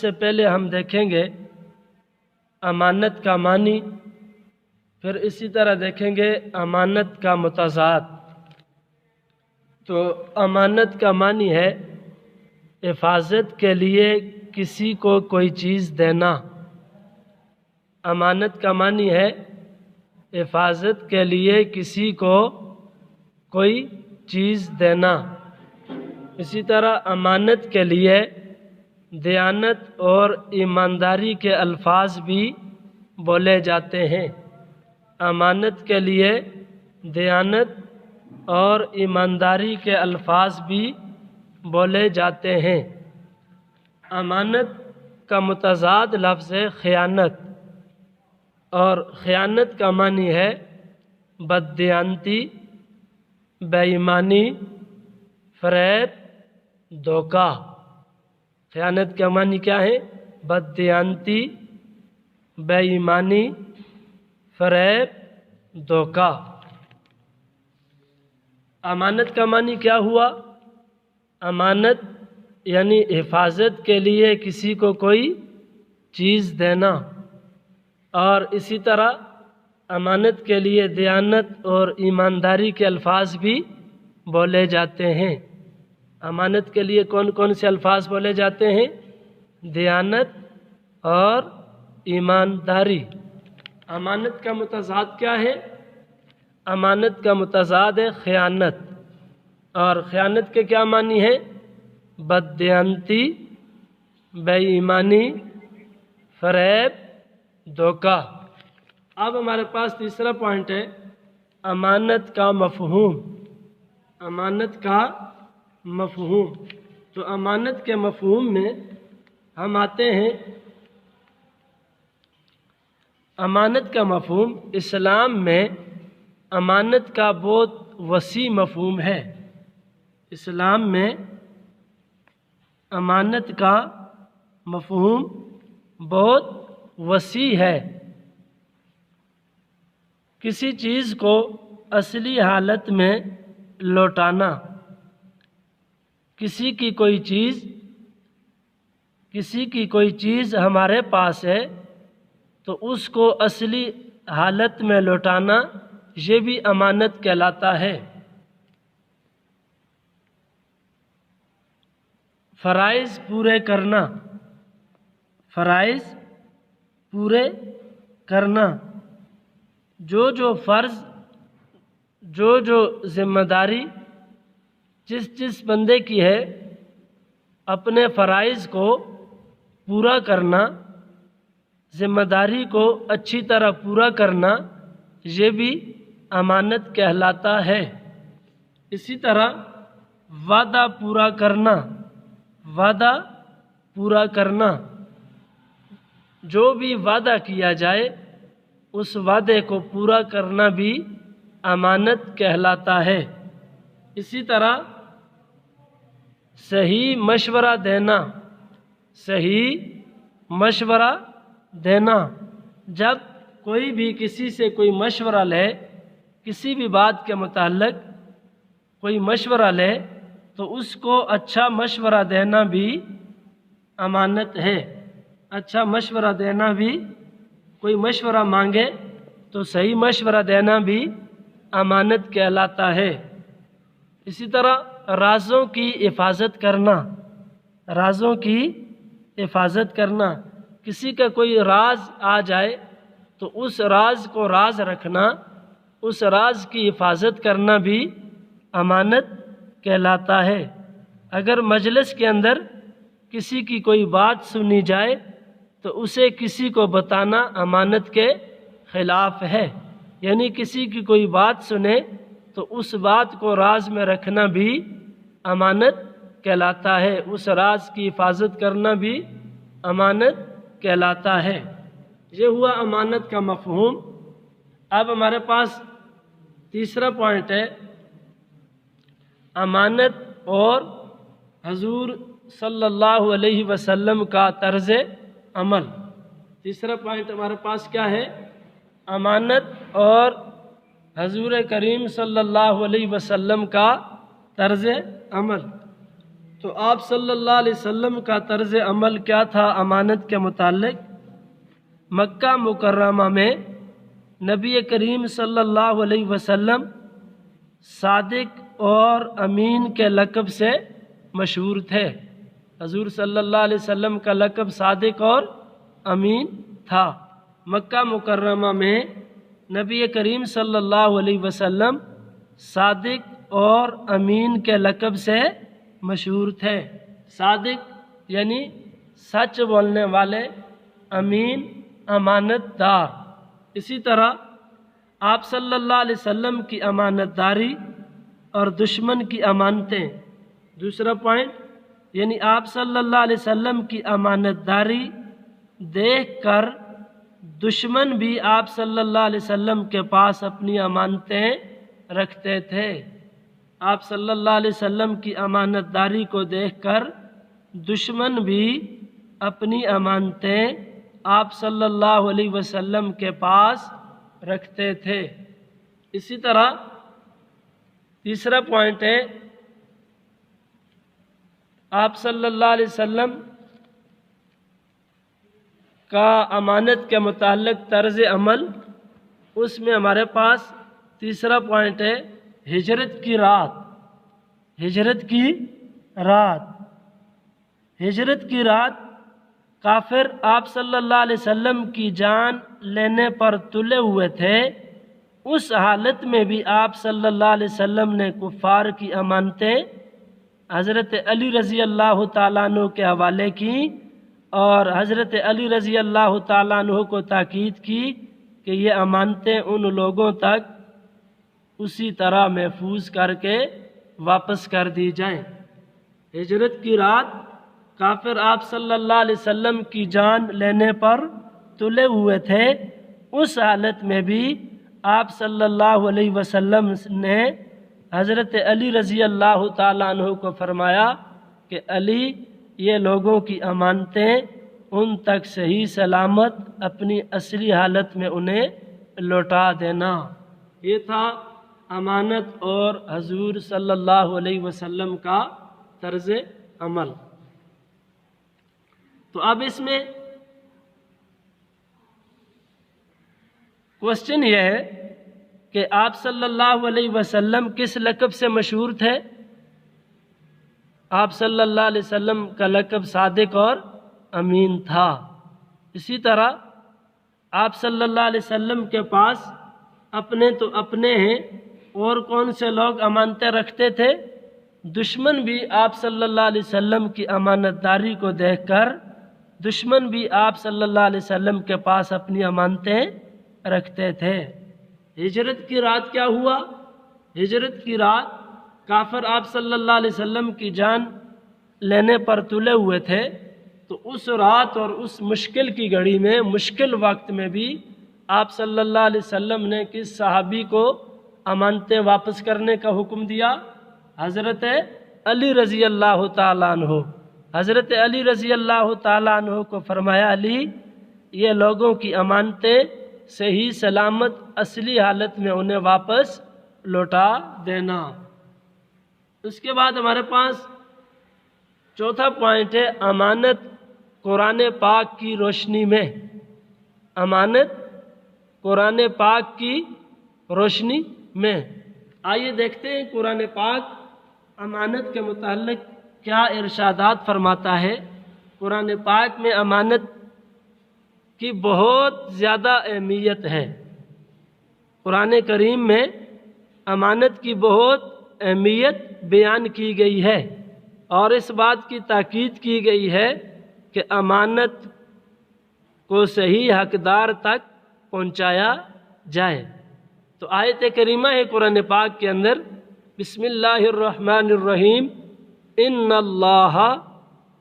سے پہلے ہم دیکھیں گے امانت کا معنی، پھر اسی طرح دیکھیں گے امانت کا متضاد۔ تو امانت کا معنی ہے حفاظت کے لیے کسی کو کوئی چیز دینا۔ امانت کا معنی ہے حفاظت کے لیے کسی کو کوئی چیز دینا۔ اسی طرح امانت کے لیے دیانت اور ایمانداری کے الفاظ بھی بولے جاتے ہیں۔ امانت کے لیے دیانت اور ایمانداری کے الفاظ بھی بولے جاتے ہیں۔ امانت کا متضاد لفظ ہے خیانت، اور خیانت کا معنی ہے بددیانتی، بے ایمانی، فریب، دھوکہ۔ خیانت کا معنی کیا ہے؟ بددیانتی، بے ایمانی، فریب، دھوکہ۔ امانت کا معنی کیا ہوا؟ امانت یعنی حفاظت کے لیے کسی کو کوئی چیز دینا، اور اسی طرح امانت کے لیے دیانت اور ایمانداری کے الفاظ بھی بولے جاتے ہیں۔ امانت کے لیے کون کون سے الفاظ بولے جاتے ہیں؟ دیانت اور ایمانداری۔ امانت کا متضاد کیا ہے؟ امانت کا متضاد ہے خیانت، اور خیانت کے کیا معنی ہے؟ بددیانتی، بے ایمانی، فریب، دھوکہ۔ اب ہمارے پاس تیسرا پوائنٹ ہے امانت کا مفہوم۔ امانت کا مفہوم، تو امانت کے مفہوم میں ہم آتے ہیں۔ امانت کا مفہوم اسلام میں امانت کا بہت وسیع مفہوم ہے۔ اسلام میں امانت کا مفہوم بہت وسیع ہے۔ کسی چیز کو اصلی حالت میں لوٹانا۔ کسی کی کوئی چیز ہمارے پاس ہے تو اس کو اصلی حالت میں لوٹانا، یہ بھی امانت کہلاتا ہے۔ فرائض پورے کرنا۔ فرائض پورے کرنا، جو فرض، جو ذمہ داری جس بندے کی ہے، اپنے فرائض کو پورا کرنا، ذمہ داری کو اچھی طرح پورا کرنا، یہ بھی امانت کہلاتا ہے۔ اسی طرح وعدہ پورا کرنا۔ وعدہ پورا کرنا، جو بھی وعدہ کیا جائے اس وعدے کو پورا کرنا بھی امانت کہلاتا ہے۔ اسی طرح صحیح مشورہ دینا۔ صحیح مشورہ دینا، جب کوئی بھی کسی سے کوئی مشورہ لے، کسی بھی بات کے متعلق کوئی مشورہ لے تو اس کو اچھا مشورہ دینا بھی امانت ہے۔ اچھا مشورہ دینا بھی، کوئی مشورہ مانگے تو صحیح مشورہ دینا بھی امانت کہلاتا ہے۔ اسی طرح رازوں کی حفاظت کرنا۔ رازوں کی حفاظت کرنا، کسی کا کوئی راز آ جائے تو اس راز کو راز رکھنا، اس راز کی حفاظت کرنا بھی امانت کہلاتا ہے۔ اگر مجلس کے اندر کسی کی کوئی بات سنی جائے تو اسے کسی کو بتانا امانت کے خلاف ہے، یعنی کسی کی کوئی بات سنے تو اس بات کو راز میں رکھنا بھی امانت کہلاتا ہے، اس راز کی حفاظت کرنا بھی امانت کہلاتا ہے۔ یہ ہوا امانت کا مفہوم۔ اب ہمارے پاس تیسرا پوائنٹ ہے امانت اور حضور صلی اللہ علیہ وسلم کا طرز عمل۔ تیسرا پوائنٹ ہمارے پاس کیا ہے؟ امانت اور حضور کریم صلی اللہ علیہ وسلم کا طرز عمل۔ تو آپ صلی اللہ علیہ وسلم کا طرز عمل کیا تھا امانت کے متعلق؟ مکہ مکرمہ میں نبی کریم صلی اللہ علیہ وسلم صادق اور امین کے لقب سے مشہور تھے۔ حضور صلی اللہ علیہ وسلم کا لقب صادق اور امین تھا۔ مکہ مکرمہ میں نبی کریم صلی اللہ علیہ وسلم صادق اور امین کے لقب سے مشہور تھے۔ صادق یعنی سچ بولنے والے، امین امانت دار۔ اسی طرح آپ صلی اللہ علیہ وسلم کی امانت داری اور دشمن کی امانتیں۔ دوسرا پوائنٹ یعنی آپ صلی اللہ علیہ وسلم کی امانت داری دیکھ کر دشمن بھی آپ صلی اللہ علیہ وسلم کے پاس اپنی امانتیں رکھتے تھے۔ آپ صلی اللہ علیہ وسلم کی امانت داری کو دیکھ کر دشمن بھی اپنی امانتیں آپ صلی اللہ علیہ وسلم کے پاس رکھتے تھے۔ اسی طرح تیسرا پوائنٹ ہے آپ صلی اللہ علیہ وسلم کا امانت کے متعلق طرز عمل، اس میں ہمارے پاس تیسرا پوائنٹ ہے ہجرت کی رات۔ ہجرت کی رات، ہجرت کی رات کافر آپ صلی اللہ علیہ وسلم کی جان لینے پر تلے ہوئے تھے۔ اس حالت میں بھی آپ صلی اللہ علیہ وسلم نے کفار کی امانتیں حضرت علی رضی اللہ تعالیٰ عنہ کے حوالے کی اور حضرت علی رضی اللہ تعالیٰ عنہ کو تاکید کی کہ یہ امانتیں ان لوگوں تک اسی طرح محفوظ کر کے واپس کر دی جائیں۔ ہجرت کی رات کافر آپ صلی اللہ علیہ وسلم کی جان لینے پر تلے ہوئے تھے۔ اس حالت میں بھی آپ صلی اللہ علیہ وسلم نے حضرت علی رضی اللہ تعالیٰ عنہ کو فرمایا کہ علی، یہ لوگوں کی امانتیں ان تک صحیح سلامت اپنی اصلی حالت میں انہیں لوٹا دینا۔ یہ تھا امانت اور حضور صلی اللہ علیہ وسلم کا طرز عمل۔ تو اب اس میں کوشچن یہ ہے کہ آپ صلی اللہ علیہ وسلم کس لقب سے مشہور تھے؟ آپ صلی اللہ علیہ وسلم کا لقب صادق اور امین تھا۔ اسی طرح آپ صلی اللہ علیہ وسلم کے پاس اپنے تو اپنے ہیں، اور کون سے لوگ امانتیں رکھتے تھے؟ دشمن بھی آپ صلی اللہ علیہ وسلم کی امانت داری کو دیکھ کر دشمن بھی آپ صلی اللہ علیہ وسلم کے پاس اپنی امانتیں رکھتے تھے۔ ہجرت کی رات کیا ہوا؟ ہجرت کی رات کافر آپ صلی اللہ علیہ وسلم کی جان لینے پر تلے ہوئے تھے، تو اس رات اور اس مشکل کی گھڑی میں، مشکل وقت میں بھی آپ صلی اللہ علیہ وسلم نے کس صحابی کو امانتیں واپس کرنے کا حکم دیا؟ حضرت علی رضی اللہ تعالیٰ عنہ۔ حضرت علی رضی اللہ تعالیٰ عنہ کو فرمایا، علی، یہ لوگوں کی امانتیں صحیح سلامت اصلی حالت میں انہیں واپس لوٹا دینا۔ اس کے بعد ہمارے پاس چوتھا پوائنٹ ہے امانت قرآن پاک کی روشنی میں۔ امانت قرآن پاک کی روشنی میں۔ آئیے دیکھتے ہیں قرآن پاک امانت کے متعلق کیا ارشادات فرماتا ہے۔ قرآن پاک میں امانت کی بہت زیادہ اہمیت ہے۔ قرآن کریم میں امانت کی بہت اہمیت بیان کی گئی ہے، اور اس بات کی تاکید کی گئی ہے کہ امانت کو صحیح حقدار تک پہنچایا جائے۔ تو آیت کریمہ ہے قرآن پاک کے اندر، بسم اللہ الرحمن الرحیم، ان اللہ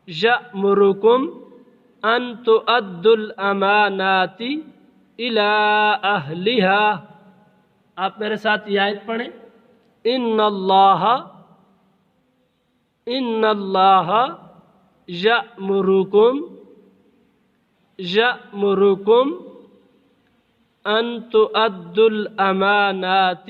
یأمرکم ان تؤدوا الامانات الی اہلہا۔ آپ میرے ساتھ یہ آیت پڑھیں، ان اللہ یأمرکم ان تؤدوا الامانات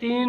3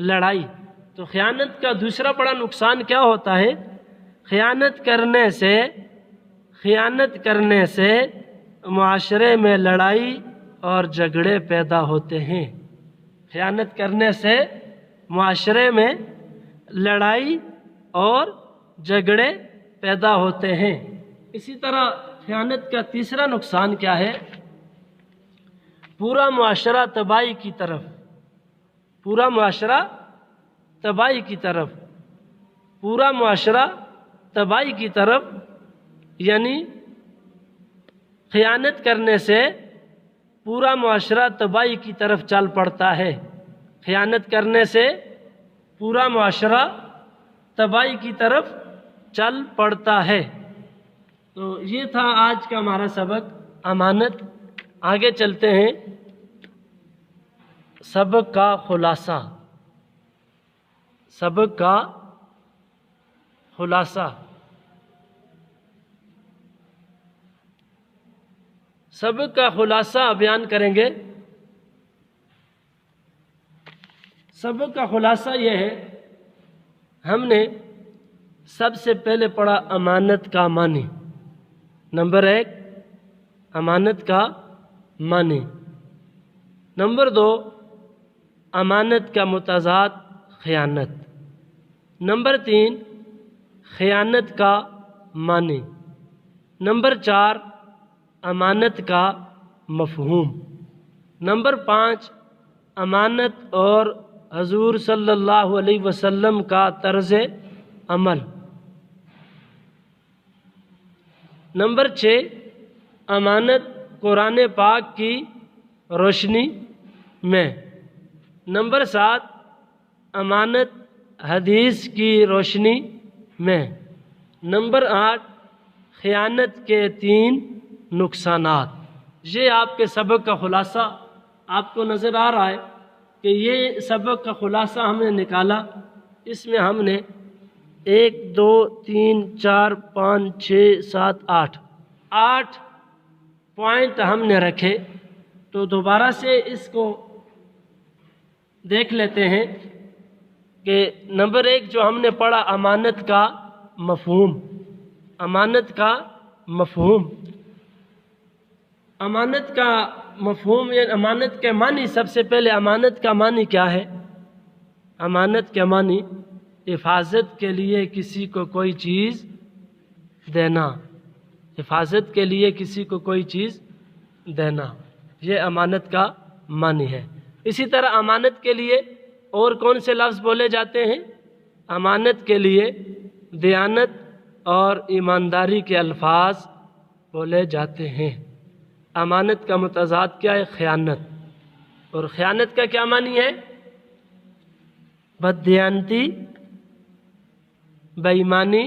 لڑائی۔ تو خیانت کا دوسرا بڑا نقصان کیا ہوتا ہے؟ خیانت کرنے سے معاشرے میں لڑائی اور جھگڑے پیدا ہوتے ہیں۔ خیانت کرنے سے معاشرے میں لڑائی اور جھگڑے پیدا ہوتے ہیں۔ اسی طرح خیانت کا تیسرا نقصان کیا ہے؟ پورا معاشرہ تباہی کی طرف یعنی خیانت کرنے سے پورا معاشرہ تباہی کی طرف چل پڑتا ہے۔ خیانت کرنے سے پورا معاشرہ تباہی کی طرف چل پڑتا ہے۔ تو یہ تھا آج کا ہمارا سبق امانت۔ آگے چلتے ہیں سبق کا خلاصہ۔ سبق کا خلاصہ بیان کریں گے۔ سبق کا خلاصہ یہ ہے، ہم نے سب سے پہلے پڑھا امانت کا معنی۔ نمبر 1 امانت کا معنی۔ نمبر 2 امانت کا متضاد خیانت۔ نمبر 3 خیانت کا معنی۔ نمبر 4 امانت کا مفہوم۔ نمبر 5 امانت اور حضور صلی اللہ علیہ وسلم کا طرز عمل۔ نمبر 6 امانت قرآن پاک کی روشنی میں۔ نمبر 7 امانت حدیث کی روشنی میں۔ نمبر 8 خیانت کے 3 نقصانات۔ یہ آپ کے سبق کا خلاصہ آپ کو نظر آ رہا ہے کہ یہ سبق کا خلاصہ ہم نے نکالا۔ اس میں ہم نے 1 2 3 4 5 6 7 8 پوائنٹ ہم نے رکھے۔ تو دوبارہ سے اس کو دیکھ لیتے ہیں کہ نمبر 1 جو ہم نے پڑھا امانت کا مفہوم۔ امانت کا مفہوم یا امانت کے معنی۔ سب سے پہلے امانت کا معنی کیا ہے؟ امانت کے معنی حفاظت کے لیے کسی کو کوئی چیز دینا۔ حفاظت کے لیے کسی کو کوئی چیز دینا، یہ امانت کا معنی ہے۔ اسی طرح امانت کے لیے اور کون سے لفظ بولے جاتے ہیں؟ امانت کے لیے دیانت اور ایمانداری کے الفاظ بولے جاتے ہیں۔ امانت کا متضاد کیا ہے؟ خیانت۔ اور خیانت کا کیا معنی ہے؟ بددیانتی، بے ایمانی،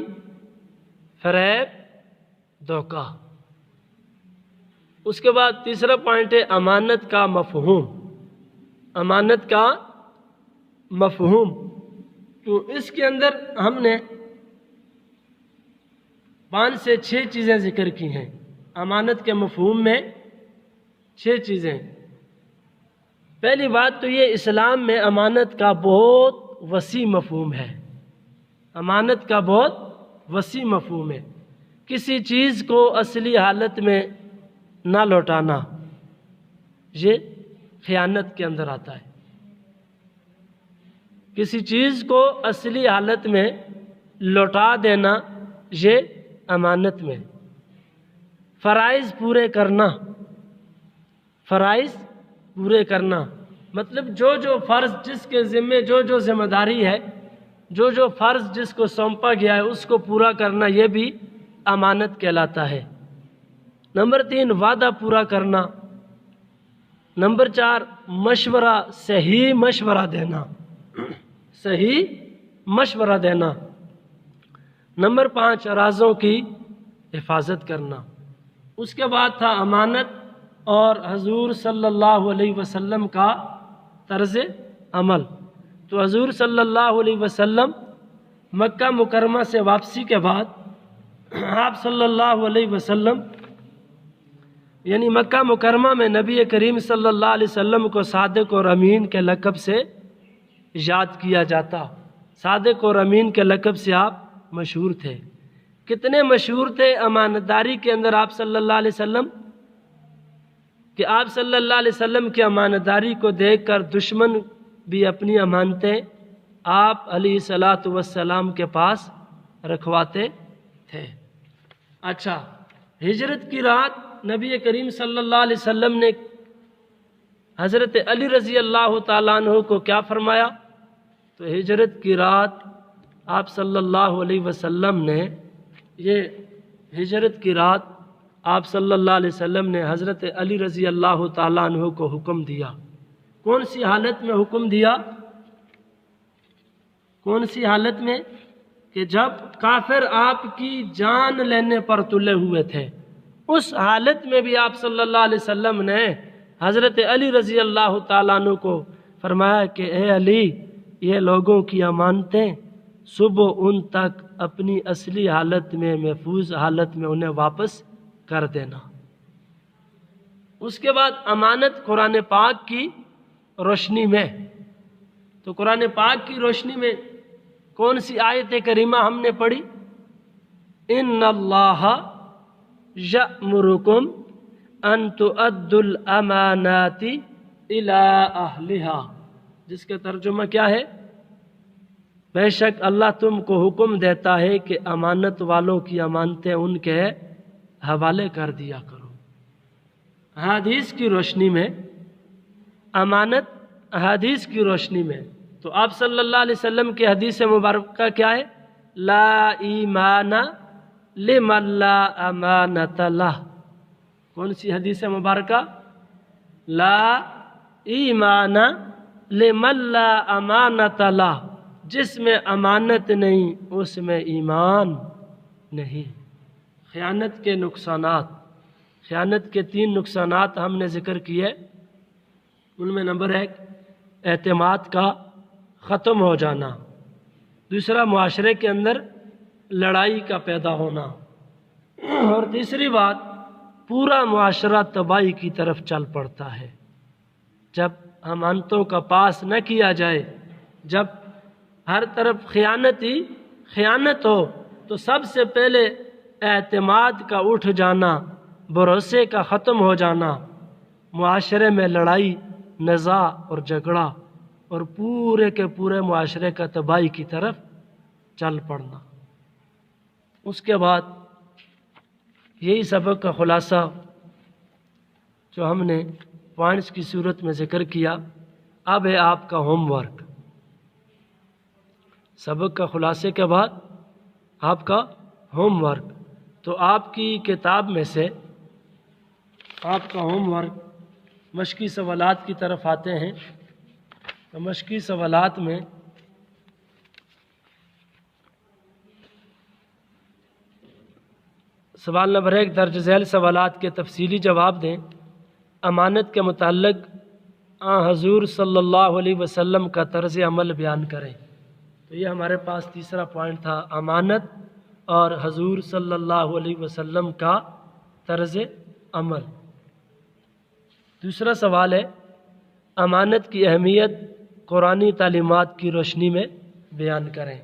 فریب، دھوکہ۔ اس کے بعد تیسرا پوائنٹ ہے امانت کا مفہوم۔ امانت کا مفہوم، تو اس کے اندر ہم نے 5 سے 6 چیزیں ذکر کی ہیں۔ امانت کے مفہوم میں 6 چیزیں۔ پہلی بات تو یہ اسلام میں امانت کا بہت وسیع مفہوم ہے۔ امانت کا بہت وسیع مفہوم ہے۔ کسی چیز کو اصلی حالت میں نہ لوٹانا، یہ خیانت کے اندر آتا ہے۔ کسی چیز کو اصلی حالت میں لوٹا دینا، یہ امانت میں۔ فرائض پورے کرنا، فرائض پورے کرنا مطلب جو فرض جس کے ذمے جو ذمہ داری ہے، جو فرض جس کو سونپا گیا ہے اس کو پورا کرنا، یہ بھی امانت کہلاتا ہے۔ نمبر 3 وعدہ پورا کرنا۔ نمبر 4 مشورہ، صحیح مشورہ دینا، صحیح مشورہ دینا۔ نمبر 5 رازوں کی حفاظت کرنا۔ اس کے بعد تھا امانت اور حضور صلی اللہ علیہ وسلم کا طرز عمل۔ تو حضور صلی اللہ علیہ وسلم مکہ مکرمہ سے واپسی کے بعد آپ صلی اللہ علیہ وسلم یعنی مکہ مکرمہ میں نبی کریم صلی اللہ علیہ وسلم کو صادق اور امین کے لقب سے یاد کیا جاتا۔ صادق اور امین کے لقب سے آپ مشہور تھے۔ کتنے مشہور تھے امانت داری کے اندر آپ صلی اللہ علیہ وسلم کہ آپ صلی اللہ علیہ وسلم کی امانت داری کو دیکھ کر دشمن بھی اپنی امانتیں آپ علیہ الصلاۃ والسلام کے پاس رکھواتے تھے۔ اچھا، ہجرت کی رات نبی کریم صلی اللہ علیہ وسلم نے حضرت علی رضی اللہ تعالیٰ عنہ کو کیا فرمایا؟ تو ہجرت کی رات آپ صلی اللہ علیہ وسلم نے ہجرت کی رات آپ صلی اللہ علیہ وسلم نے حضرت علی رضی اللہ تعالیٰ عنہ کو حکم دیا۔ کون سی حالت میں حکم دیا؟ کون سی حالت میں؟ کہ جب کافر آپ کی جان لینے پر تلے ہوئے تھے، اس حالت میں بھی آپ صلی اللہ علیہ وسلم نے حضرت علی رضی اللہ تعالیٰ عنہ کو فرمایا کہ اے علی، یہ لوگوں کی امانتیں صبح ان تک اپنی اصلی حالت میں، محفوظ حالت میں انہیں واپس کر دینا۔ اس کے بعد امانت قرآن پاک کی روشنی میں، تو قرآن پاک کی روشنی میں کون سی آیت کریمہ ہم نے پڑھی؟ ان اللہ یأمرکم ان تؤدوا الامانات الی اہلہا، جس کا ترجمہ کیا ہے؟ بے شک اللہ تم کو حکم دیتا ہے کہ امانت والوں کی امانتیں ان کے حوالے کر دیا کرو۔ حدیث کی روشنی میں امانت، حدیث کی روشنی میں تو آپ صلی اللہ علیہ وسلم کی حدیث مبارکہ کیا ہے؟ لا ایمان لمن لا امانت لہ۔ کون سی حدیث مبارکہ؟ لا ایمان لمن لا امانت لہ، جس میں امانت نہیں اس میں ایمان نہیں۔ خیانت کے نقصانات، خیانت کے 3 نقصانات ہم نے ذکر کیے۔ ان میں نمبر 1 اعتماد کا ختم ہو جانا، دوسرا معاشرے کے اندر لڑائی کا پیدا ہونا، اور تیسری بات پورا معاشرہ تباہی کی طرف چل پڑتا ہے۔ جب امانتوں کا پاس نہ کیا جائے، جب ہر طرف خیانت ہی خیانت ہو، تو سب سے پہلے اعتماد کا اٹھ جانا، بھروسے کا ختم ہو جانا، معاشرے میں لڑائی، نزاع اور جھگڑا، اور پورے کے پورے معاشرے کا تباہی کی طرف چل پڑنا۔ اس کے بعد یہی سبق کا خلاصہ جو ہم نے پوائنٹس کی صورت میں ذکر کیا، اب ہے آپ کا ہوم ورک۔ سبق کا خلاصے کے بعد آپ کا ہوم ورک، تو آپ کی کتاب میں سے آپ کا ہوم ورک مشقی سوالات کی طرف آتے ہیں۔ تو مشقی سوالات میں سوال نمبر 1 درج ذیل سوالات کے تفصیلی جواب دیں۔ امانت کے متعلق حضور صلی اللہ علیہ وسلم کا طرز عمل بیان کریں۔ تو یہ ہمارے پاس تیسرا پوائنٹ تھا، امانت اور حضور صلی اللہ علیہ وسلم کا طرز عمل۔ دوسرا سوال ہے، امانت کی اہمیت قرآنی تعلیمات کی روشنی میں بیان کریں۔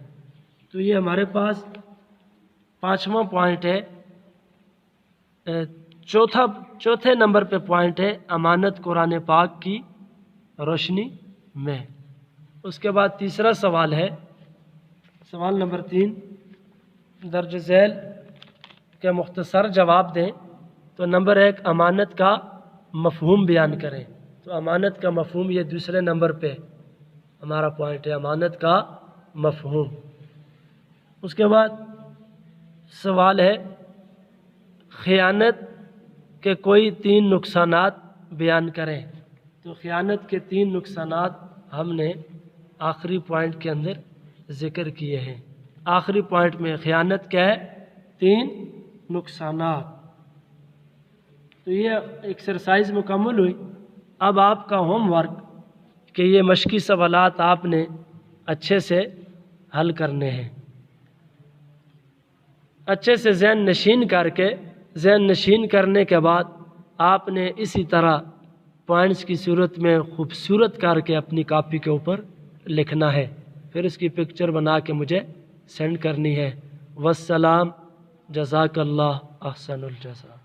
تو یہ ہمارے پاس 5واں پوائنٹ ہے۔ چوتھے نمبر پہ پوائنٹ ہے امانت قرآن پاک کی روشنی میں۔ اس کے بعد تیسرا سوال ہے، سوال نمبر 3 درج ذیل کے مختصر جواب دیں۔ تو نمبر 1 امانت کا مفہوم بیان کریں۔ تو امانت کا مفہوم یہ دوسرے نمبر پہ ہمارا پوائنٹ ہے، امانت کا مفہوم۔ اس کے بعد سوال ہے، خیانت کے کوئی 3 نقصانات بیان کریں۔ تو خیانت کے 3 نقصانات ہم نے آخری پوائنٹ کے اندر ذکر کیے ہیں۔ آخری پوائنٹ میں خیانت کیا ہے؟ 3 نقصانات۔ تو یہ ایکسرسائز مکمل ہوئی۔ اب آپ کا ہوم ورک کہ یہ مشقی سوالات آپ نے اچھے سے حل کرنے ہیں، اچھے سے ذہن نشین کر کے، ذہن نشین کرنے کے بعد آپ نے اسی طرح پوائنٹس کی صورت میں خوبصورت کر کے اپنی کاپی کے اوپر لکھنا ہے، پھر اس کی پکچر بنا کے مجھے سینڈ کرنی ہے۔ والسلام، جزاک اللہ احسن الجزا۔